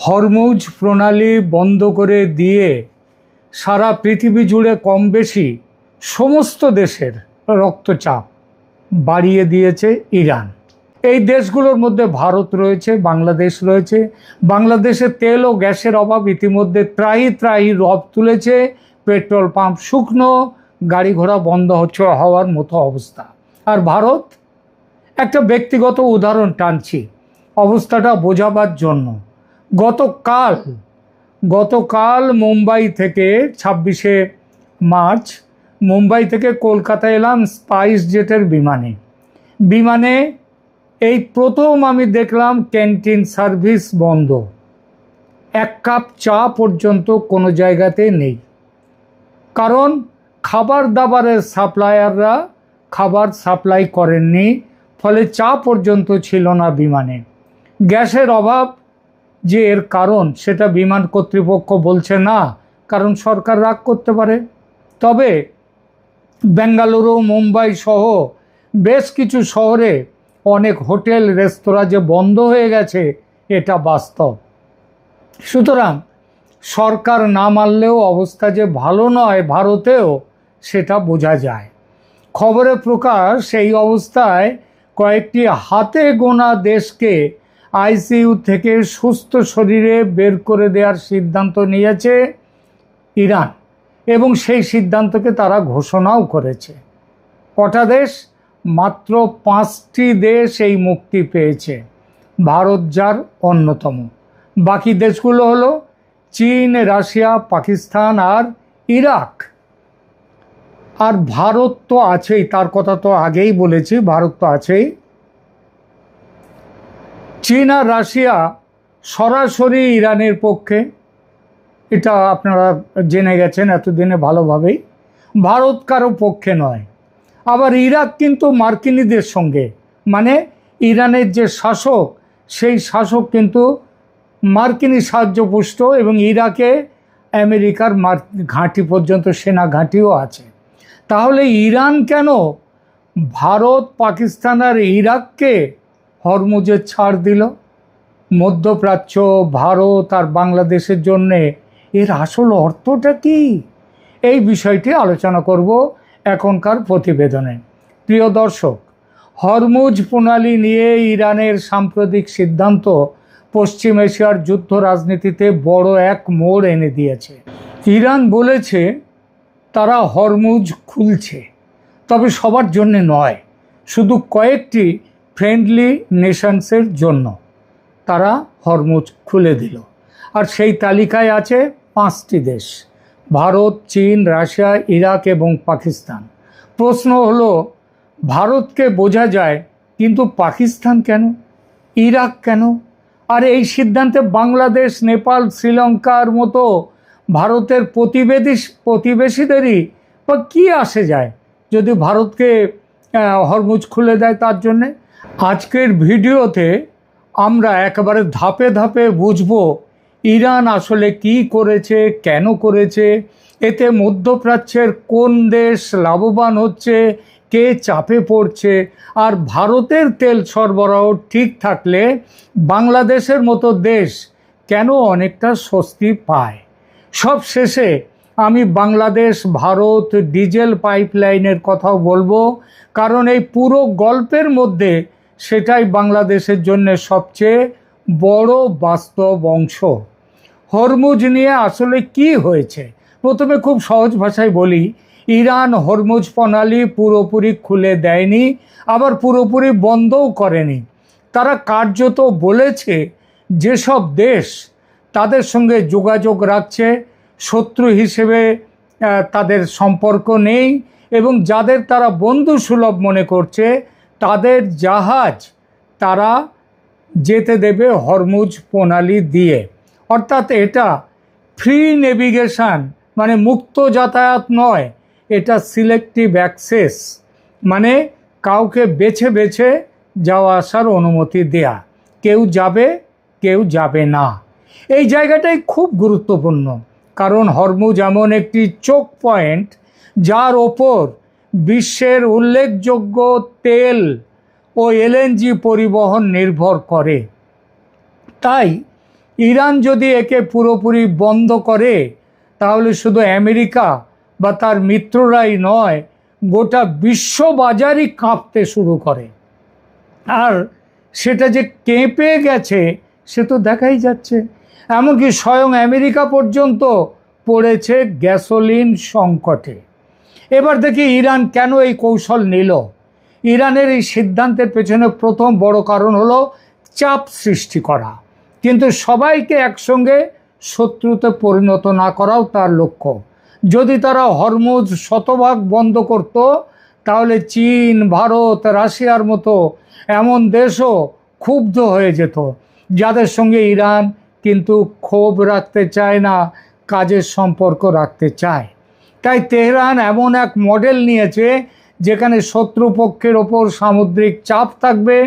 Hormuz প্রণালী বন্ধ করে দিয়ে সারা পৃথিবী জুড়ে কম বেশি সমস্ত দেশের রক্তচাপ বাড়িয়ে দিয়েছে ইরান। এই দেশগুলোর মধ্যে ভারত রয়েছে, বাংলাদেশ রয়েছে। বাংলাদেশে তেল ও গ্যাসের অভাব ইতিমধ্যে ত্রাহি ত্রাহি রব তুলেছে। পেট্রোল পাম্প শুকনো, গাড়ি ঘোড়া বন্ধ হওয়ার মতো অবস্থা। আর ভারত, একটা ব্যক্তিগত উদাহরণ টানছি অবস্থাটা বোঝাবার জন্য। গতকাল মুম্বাই থেকে 26শে মার্চ মুম্বাই থেকে কলকাতা এলাম স্পাইস জেটের বিমানে এই প্রথম আমি দেখলাম ক্যান্টিন সার্ভিস বন্ধ। এক কাপ চা পর্যন্ত কোনো জায়গাতে নেই, কারণ খাবার দাবারের সাপ্লায়াররা খাবার সাপ্লাই করেননি, ফলে চা পর্যন্ত ছিল না বিমানে। গ্যাসের অভাব যে এর কারণ সেটা বিমান কর্তৃপক্ষ বলছে না, কারণ সরকার রাগ করতে পারে। তবে বেঙ্গালুরু, মুম্বাই সহ বেশ কিছু শহরে অনেক হোটেল রেস্তোরাঁ যে বন্ধ হয়ে গেছে এটা বাস্তব। সুতরাং সরকার না মানলেও অবস্থা যে ভালো নয় ভারতেও, সেটা বোঝা যায়। খবরে প্রকাশ এই অবস্থায় কয়েকটি হাতে গোনা দেশকে আইসিইউ থেকে সুস্থ শরীরে বের করে দেওয়ার সিদ্ধান্ত নিয়েছে ইরান, এবং সেই সিদ্ধান্তকে তারা ঘোষণাও করেছে। কটা দেশ? মাত্র 5টি দেশ এই মুক্তি পেয়েছে, ভারত যার অন্যতম। বাকি দেশগুলো হলো চীন, রাশিয়া, পাকিস্তান আর ইরাক। আর ভারত তো আছেই, তার কথা তো আগেই বলেছি, ভারত তো আছেই। চীন আর রাশিয়া সরাসরি ইরানের পক্ষে, এটা আপনারা জেনে গেছেন এতদিনে ভালোভাবেই। ভারত কারো পক্ষে নয়। আবার ইরাক কিন্তু মার্কিনীদের সঙ্গে, মানে ইরানের যে শাসক সেই শাসক কিন্তু মার্কিনী সাহায্যপুষ্ট, এবং ইরাকে আমেরিকার ঘাঁটি পর্যন্ত সেনা ঘাঁটিও আছে। তাহলে ইরান কেন ভারত, পাকিস্তান আর ইরাককে হরমুজের ছাড় দিল? মধ্যপ্রাচ্য, ভারত আর বাংলাদেশের জন্যে এর আসল অর্থটা কি? এই বিষয়টি আলোচনা করব এখনকার প্রতিবেদনে। প্রিয় দর্শক, হরমুজ প্রণালী নিয়ে ইরানের সাম্প্রতিক সিদ্ধান্ত পশ্চিম এশিয়ার যুদ্ধ রাজনীতিতে বড় এক মোড় এনে দিয়েছে। ইরান বলেছে তারা হরমুজ খুলছে, তবে সবার জন্য নয়, শুধু কয়েকটি ফ্রেন্ডলি নেশনসের জন্য তারা হরমুজ খুলে দিল। আর সেই তালিকায় আছে 5টি দেশ: ভারত, চীন, রাশিয়া, ইরাক এবং পাকিস্তান। প্রশ্ন হলো, ভারতকে বোঝা যায়, কিন্তু পাকিস্তান কেন, ইরাক কেন? আর এই সিদ্ধান্তে বাংলাদেশ, নেপাল, শ্রীলঙ্কার মতো ভারতের প্রতিবেশীদেরই বা কী আসে যায় যদি ভারতকে হরমুজ খুলে দেয় তার জন্যে? আজকের ভিডিওতে আমরা একেবারে ধাপে ধাপে বুঝব ইরান আসলে কি করেছে, কেন করেছে, এতে মধ্যপ্রাচ্যের কোন দেশ লাভবান হচ্ছে, কে চাপে পড়ছে, আর ভারতের তেল সরবরাহ ঠিক থাকলে বাংলাদেশের মতো দেশ কেন অনেকটা স্বস্তি পায়। সব শেষে আমি বাংলাদেশ ভারত ডিজেল পাইপলাইনের কথাও বলবো, কারণ এই পুরো গল্পের মধ্যে সেটাই বাংলাদেশের জন্য সবচেয়ে বড় বাস্তব অংশ। হরমুজ নিয়ে আসলে কি হয়েছে প্রথমে খুব সহজ ভাষায় বলি। ইরান হরমুজ প্রণালী পুরোপুরি খুলে দেয়নি, আবার পুরোপুরি বন্ধও করেনি। তারা কার্যত বলেছে যেসব দেশ তাদের সঙ্গে যোগাযোগ রাখছে, শত্রু হিসেবে তাদের সম্পর্ক নেই, এবং যাদের তারা বন্ধু সুলভ মনে করছে তাদের জাহাজ তারা যেতে দেবে হরমুজ প্রণালী দিয়ে। অর্থাৎ এটা ফ্রি নেভিগেশন, মানে মুক্ত যাতায়াত নয়, এটা সিলেক্টিভ অ্যাক্সেস, মানে কাউকে বেছে বেছে যাওয়া আসার অনুমতি দেয়া। কেউ যাবে, কেউ যাবে না। এই জায়গাটাই খুব গুরুত্বপূর্ণ, কারণ হরমুজ এমন একটি চোক পয়েন্ট যার ওপর বিশ্বের উল্লেখযোগ্য তেল ও এলএনজি পরিবহন নির্ভর করে। তাই ইরান যদি একে পুরোপুরি বন্ধ করে তাহলে শুধু আমেরিকা বা তার মিত্ররাই নয়, গোটা বিশ্ববাজারই কাঁপতে শুরু করে। আর সেটা যে কেঁপে গেছে সে তো দেখাই যাচ্ছে। এমনকি স্বয়ং আমেরিকা পর্যন্ত পড়েছে গ্যাসোলিন সংকটে। এবার দেখি ইরান কেন এই কৌশল নিল। ইরানের এই সিদ্ধান্তের পেছনে প্রথম বড় কারণ হলো চাপ সৃষ্টি করা, কিন্তু সবাইকে একসঙ্গে শত্রুতে পরিণত না করাও তার লক্ষ্য। যদি তারা হরমুজ শতভাগ বন্ধ করত তাহলে চীন, ভারত, রাশিয়ার মতো এমন দেশও ক্ষুব্ধ হয়ে যেত, যাদের সঙ্গে ইরান কিন্তু ক্ষোভ রাখতে চায় না, কাজের সম্পর্ক রাখতে চায়। তাই তেহরান এমন এক মডেল নিয়েছে যেখানে শত্রুপক্ষের ওপর সামুদ্রিক চাপ থাকবে,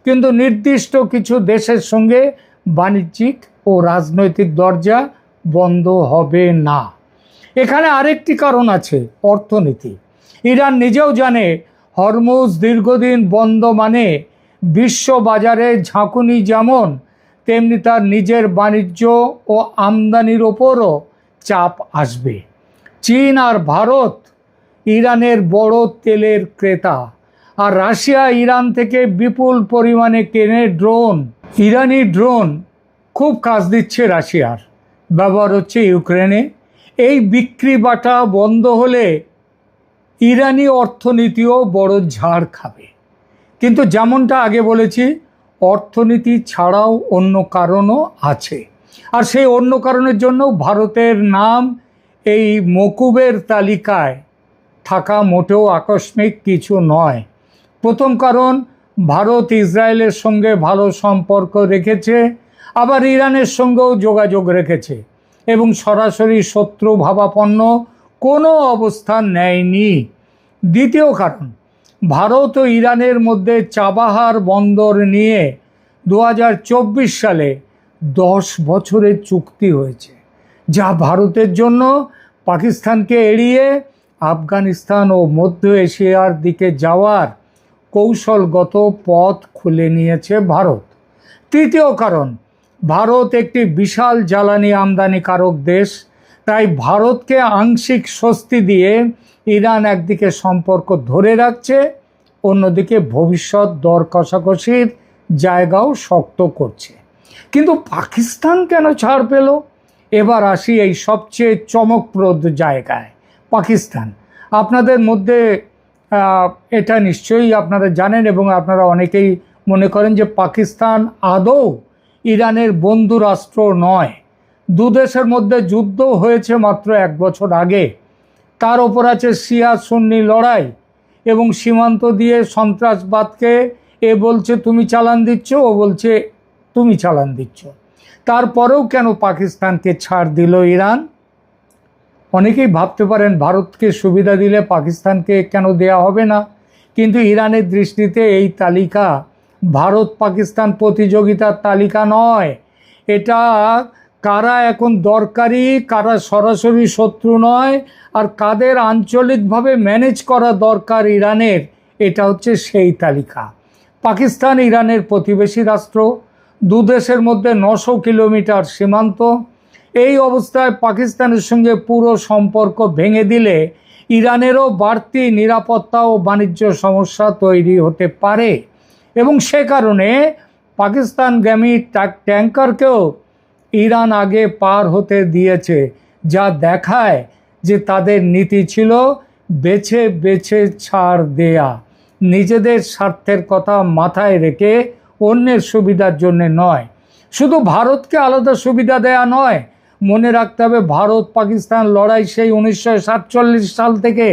কিন্তু নির্দিষ্ট কিছু দেশের সঙ্গে বাণিজ্যিক ও রাজনৈতিক দরজা বন্ধ হবে না। এখানে আরেকটি কারণ আছে, অর্থনীতি। ইরান নিজেও জানে হরমুজ দীর্ঘদিন বন্ধ মানে বিশ্ব বাজারে ঝাঁকুনি যেমন, তেমনি তার নিজের বাণিজ্য ও আমদানির ওপরও চাপ আসবে। চীন আর ভারত ইরানের বড় তেলের ক্রেতা, আর রাশিয়া ইরান থেকে বিপুল পরিমাণে কেনে ড্রোন। ইরানি ড্রোন খুব কাজ দিচ্ছে রাশিয়ার, ব্যবহার হচ্ছে ইউক্রেনে। এই বিক্রি বাটা বন্ধ হলে ইরানি অর্থনীতিও বড় ঝাড় খাবে। কিন্তু যেমনটা আগে বলেছি, অর্থনীতি ছাড়াও অন্য কারণও আছে, আর সেই অন্য কারণের জন্য ভারতের নাম এই মকুবের তালিকায় থাকা মোটেও আকস্মিক কিছু নয়। প্রথম কারণ, ভারত ইসরায়েলের সঙ্গে ভালো সম্পর্ক রেখেছে, আবার ইরানের সঙ্গেও যোগাযোগ রেখেছে এবং সরাসরি শত্রু ভাবাপন্ন কোনো অবস্থান নেয়নি। দ্বিতীয় কারণ, ভারত ও ইরানের মধ্যে চাবাহার বন্দর নিয়ে 2024 সালে 10 বছরের চুক্তি হয়েছে, যা ভারতের জন্য পাকিস্তানকে এড়িয়ে আফগানিস্তান ও মধ্য এশিয়ার দিকে যাওয়ার কৌশলগত পথ খুলে নিয়েছে ভারত। তৃতীয় কারণ, ভারত একটি বিশাল জ্বালানি আমদানিকারক দেশ, তাই ভারতকে আংশিক স্বস্তি দিয়ে ইরান একদিকে সম্পর্ক ধরে রাখছে, অন্যদিকে ভবিষ্যৎ দর কষাকষির জায়গাও শক্ত করছে। কিন্তু পাকিস্তান কেন ছাড় পেল? এবার আসি এই সবচেয়ে চমকপ্রদ জায়গায়, পাকিস্তান। আপনাদের মধ্যে এটা নিশ্চয়ই আপনারা জানেন এবং আপনারা অনেকেই মনে করেন যে পাকিস্তান আদৌ ইরানের বন্ধু রাষ্ট্র নয়। দু দেশের মধ্যে যুদ্ধ হয়েছে মাত্র 1 বছর আগে। তার ওপর আছে শিয়া সুন্নি লড়াই এবং সীমান্ত দিয়ে সন্ত্রাসবাদকে এ বলছে তুমি চালান দিচ্ছ, ও বলছে তুমি চালান দিচ্ছ। তারপরেও কেন পাকিস্তানকে ছাড় দিল ইরান? অনেকেই ভাবতে পারেন ভারতকে সুবিধা দিলে পাকিস্তানকে কেন দেয়া হবে না, কিন্তু ইরানের দৃষ্টিতে এই তালিকা ভারত পাকিস্তান প্রতিযোগিতার তালিকা নয়। এটা কারা এখন দরকারি, কারা সরাসরি শত্রু নয়, আর কাদের আঞ্চলিকভাবে ম্যানেজ করা দরকার ইরানের, এটা হচ্ছে সেই তালিকা। পাকিস্তান ইরানের প্রতিবেশী রাষ্ট্র, দু দেশের মধ্যে 900 কিলোমিটার সীমান্ত। এই অবস্থায় পাকিস্তানের সঙ্গে পুরো সম্পর্ক ভেঙে দিলে ইরানেরও বাড়তি নিরাপত্তা ও বাণিজ্য সমস্যা তৈরি হতে পারে, এবং সে কারণে পাকিস্তানগামী ট্যাঙ্কারকেও ইরান আগে পার হতে দিয়েছে, যা দেখায় যে তাদের নীতি ছিল বেছে বেছে ছাড় দেয়া, নিজেদের স্বার্থের কথা মাথায় রেখে অন্যের সুবিধার জন্য নয়। শুধু ভারতকে আলাদা সুবিধা দেয়া নয়, মনে রাখতে হবে ভারত পাকিস্তান লড়াই সেই 1947 সাল থেকে।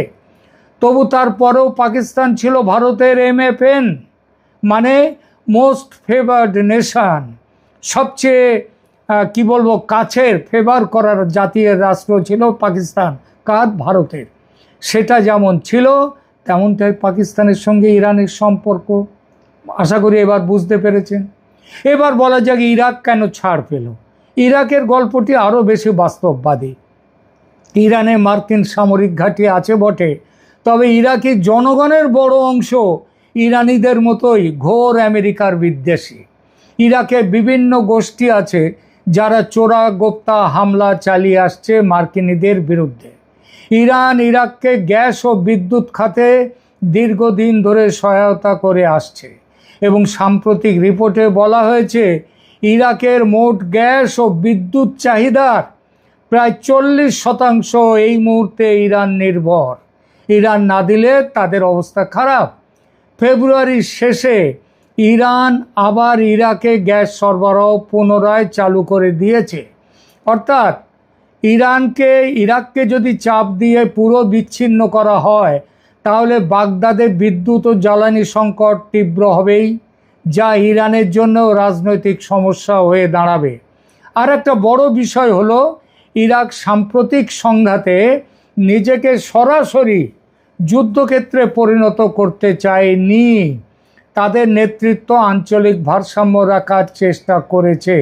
তবু তারপরেও পাকিস্তান ছিল ভারতের MFN, মানে মোস্ট ফেভার্ড নেশন, সবচেয়ে কি বলবো কাছের ফেভার করার জাতীয় রাষ্ট্র ছিল পাকিস্তান। কার? ভারতের। সেটা যেমন ছিল তেমনটাই পাকিস্তানের সঙ্গে ইরানের সম্পর্ক। আশা করি এবার বুঝতে পেরেছেন। এবার বলা যাক ইরাক কেন ছাড় পেল। ইরাকের গল্পটি আরও বেশি বাস্তববাদী। ইরানে মার্কিন সামরিক ঘাঁটি আছে বটে, তবে ইরাকি জনগণের বড় অংশ ইরানিদের মতোই ঘোর আমেরিকার বিদ্বেষী। ইরাকে বিভিন্ন গোষ্ঠী আছে যারা চোরাগোপ্তা হামলা চালিয়ে আসছে মার্কিনীদের বিরুদ্ধে। ইরান ইরাককে গ্যাস ও বিদ্যুৎ খাতে দীর্ঘদিন ধরে সহায়তা করে আসছে এবং সাম্প্রতিক রিপোর্টে বলা হয়েছে ইরাকের মোট গ্যাস ও বিদ্যুৎ চাহিদার প্রায় 40% এই মুহূর্তে ইরান নির্ভর। ইরান না দিলে তাদের অবস্থা খারাপ। ফেব্রুয়ারির শেষে ইরান আবার ইরাকে গ্যাস সরবরাহ পুনরায় চালু করে দিয়েছে। অর্থাৎ ইরাককে যদি চাপ দিয়ে পুরো বিচ্ছিন্ন করা হয় তাহলে বাগদাদে বিদ্যুৎ ও জ্বালানি সংকট তীব্র হবেই, যা ইরানের জন্য রাজনৈতিক সমস্যা হয়ে দাঁড়াবে। আর একটা বড় বিষয় হলো ইরাক সাম্প্রতিক সংঘাতে নিজেকে সরাসরি যুদ্ধক্ষেত্রে পরিণত করতে চায়নি। তাদের নেতৃত্ব আঞ্চলিক ভারসাম্য রাখার চেষ্টা করেছে।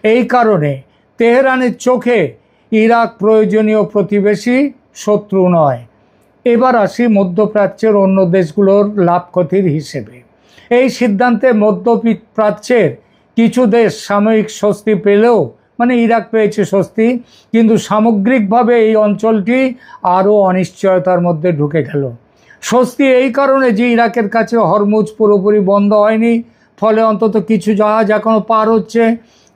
এই কারণে তেহরানের চোখে ইরাক প্রয়োজনীয় প্রতিবেশী, শত্রু নয়। এবার আসি মধ্যপ্রাচ্যের অন্য দেশগুলোর লাভ ক্ষতির হিসেবে। এই সিদ্ধান্তে মধ্যপ্রাচ্যের কিছু দেশ সাময়িক স্বস্তি পেলেও, মানে ইরাক পেয়েছে স্বস্তি, কিন্তু সামগ্রিকভাবে এই অঞ্চলটি আরও অনিশ্চয়তার মধ্যে ঢুকে গেল। স্বস্তি এই কারণে যে ইরাকের কাছে হরমুজ পুরোপুরি বন্ধ হয়নি, ফলে অন্তত কিছু জাহাজ এখনও পার হচ্ছে।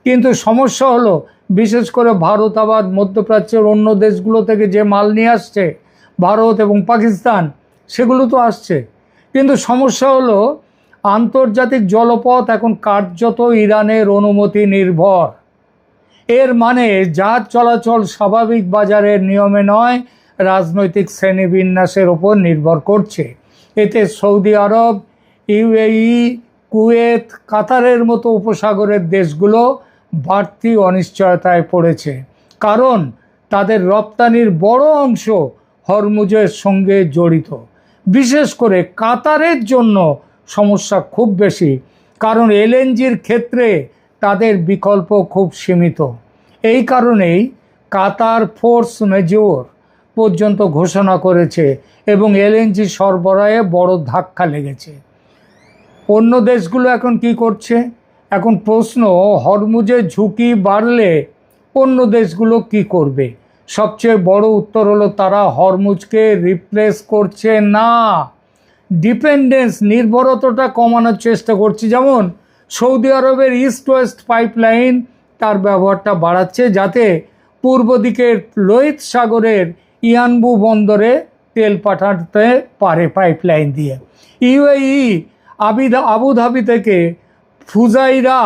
কিন্তু সমস্যা হলো বিশেষ করে ভারত আবার মধ্যপ্রাচ্যের অন্য দেশগুলো থেকে যে মাল নিয়ে আসছে, ভারত এবং পাকিস্তান, সেগুলো তো আসছে। কিন্তু সমস্যা হলো আন্তর্জাতিক জলপথ এখন কার্যত ইরানের অনুমতি নির্ভর। এর মানে জাহাজ চলাচল স্বাভাবিক বাজারের নিয়মে নয়, রাজনৈতিক শ্রেণীবিন্যাসের ওপর নির্ভর করছে। এতে সৌদি আরব, ইউএই, কুয়েত, কাতারের মতো উপসাগরের দেশগুলো বাড়তি অনিশ্চয়তায় পড়েছে, কারণ তাদের রপ্তানির বড় অংশ হরমুজের সঙ্গে জড়িত। বিশেষ করে কাতারের জন্য সমস্যা খুব বেশি, কারণ এলএনজির ক্ষেত্রে তাদের বিকল্প খুব সীমিত। এই কারণেই কাতার ফোর্স মেজর পর্যন্ত ঘোষণা করেছে এবং এলএনজি সরবরাহে বড় ধাক্কা লেগেছে। অন্য দেশগুলো এখন কি করছে? এখন প্রশ্ন, হরমুজের ঝুঁকি বাড়লে অন্য দেশগুলো কি করবে? সবচেয়ে বড় উত্তর হলো তারা হরমুজকে রিপ্লেস করছে না, ডিপেন্ডেন্স, নির্ভরতাটা কমানোর চেষ্টা করছে। যেমন সৌদি আরবের ইস্ট ওয়েস্ট পাইপলাইন তার ব্যবহারটা বাড়াচ্ছে, যাতে পূর্ব দিকের লোহিত সাগরের ইয়ানবু বন্দরে তেল পাঠাতে পারে পাইপলাইন দিয়ে। ইউএই আবুধাবি থেকে ফুজাইরা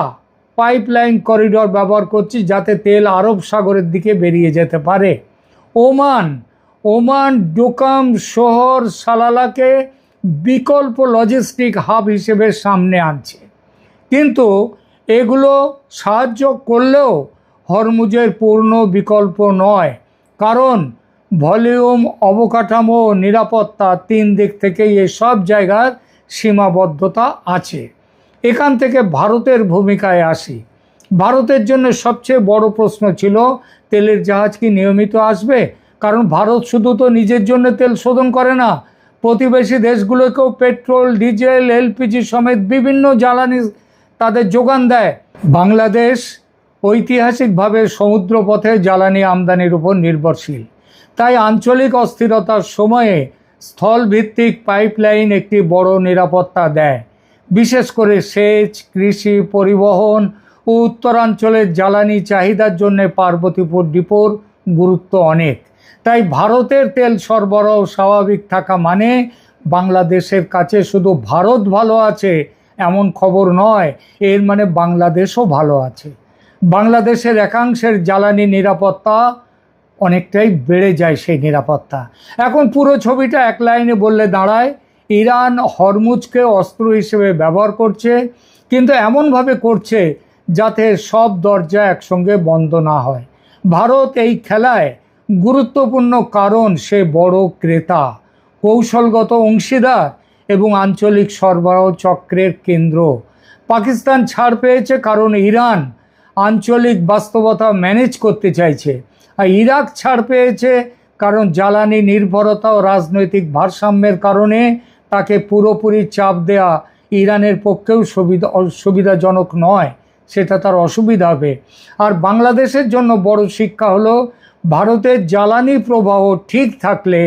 পাইপলাইন করিডর ব্যবহার করছি, যাতে তেল আরব সাগরের দিকে বেরিয়ে যেতে পারে। ওমান ডোকাম শহর সালালাকে বিকল্প লজিস্টিক হাব হিসেবে সামনে আনছে। কিন্তু এগুলো সাহায্য করলেও হরমুজের পূর্ণ বিকল্প নয়, কারণ ভলিউম, অবকাঠামো, নিরাপত্তা, 3 দিক থেকেই এসব জায়গার সীমাবদ্ধতা আছে। এখান থেকে ভারতের ভূমিকায় আসি। ভারতের জন্য সবচেয়ে বড় প্রশ্ন ছিল তেলের জাহাজ কি নিয়মিত আসবে? কারণ ভারত শুধু তো নিজের জন্য তেল শোধন করে না, প্রতিবেশী দেশগুলোকেও পেট্রোল, ডিজেল, এলপিজি সমেত বিভিন্ন জ্বালানি তাদের যোগান দেয়। বাংলাদেশ ঐতিহাসিকভাবে সমুদ্রপথে জ্বালানি আমদানির উপর নির্ভরশীল। তাই আঞ্চলিক অস্থিরতার সময়ে স্থলভিত্তিক পাইপলাইন একটি বড় নিরাপত্তা দেয়। বিশেষ করে সেচ, কৃষি, পরিবহন ও উত্তরাঞ্চলের জ্বালানি চাহিদার জন্য পার্বতীপুর ডিপোর গুরুত্ব অনেক। তাই ভারতের তেল সরবরাহ স্বাভাবিক থাকা মানে বাংলাদেশের কাছে শুধু ভারত ভালো আছে এমন খবর নয়, এর মানে বাংলাদেশও ভালো আছে। বাংলাদেশের একাংশের জ্বালানি নিরাপত্তা অনেকটাই বেড়ে যায় সেই নিরাপত্তা। এখন পুরো ছবিটা এক লাইনে বললে দাঁড়ায়, ইরান হরমুজকে অস্ত্র হিসেবে ব্যবহার করছে, কিন্তু এমনভাবে করছে যাতে সব দরজা একসঙ্গে বন্ধ না হয়। ভারত এই খেলায় গুরুত্বপূর্ণ, কারণ সে বড় ক্রেতা, কৌশলগত অংশীদার এবং আঞ্চলিক সরবরাহ চক্রের কেন্দ্র। পাকিস্তান ছাড় পেয়েছে কারণ ইরান আঞ্চলিক বাস্তবতা ম্যানেজ করতে চাইছে, আর ইরাক ছাড় পেয়েছে কারণ জ্বালানি নির্ভরতা ও রাজনৈতিক ভারসাম্যের কারণে তাকে পুরোপুরি চাপ দেয়া ইরানের পক্ষেও সুবিধাজনক নয়। সেটা তার অসুবিধা হবে। আর বাংলাদেশের জন্য বড় শিক্ষা হলো, ভারতের জ্বালানি প্রবাহ ঠিক থাকলে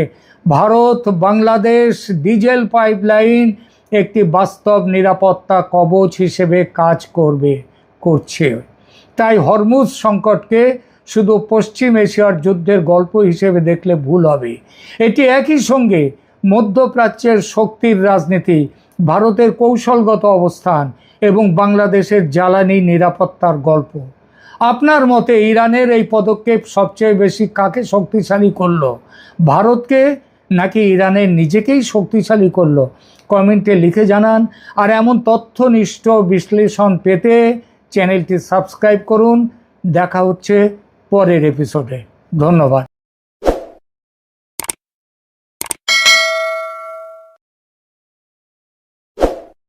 ভারত বাংলাদেশ ডিজেল পাইপলাইন একটি বাস্তব নিরাপত্তা কবচ হিসেবে কাজ করছে। তাই হরমুজ সংকটকে শুধু পশ্চিম এশিয়ার যুদ্ধের গল্প হিসেবে দেখলে ভুল হবে। এটি একই সঙ্গে মধ্যপ্রাচ্যের শক্তির রাজনীতি, ভারতের কৌশলগত অবস্থান এবং বাংলাদেশের জ্বালানি নিরাপত্তার গল্প। আপনার মতে ইরানের এই পদক্ষেপ সবচেয়ে বেশি কাকে শক্তিশালী করলো, ভারতকে নাকি ইরানের নিজেকেই শক্তিশালী করলো? কমেন্টে লিখে জানান। আর এমন তথ্যনিষ্ঠ বিশ্লেষণ পেতে চ্যানেলটি সাবস্ক্রাইব করুন। দেখা হচ্ছে পরের এপিসোডে। ধন্যবাদ।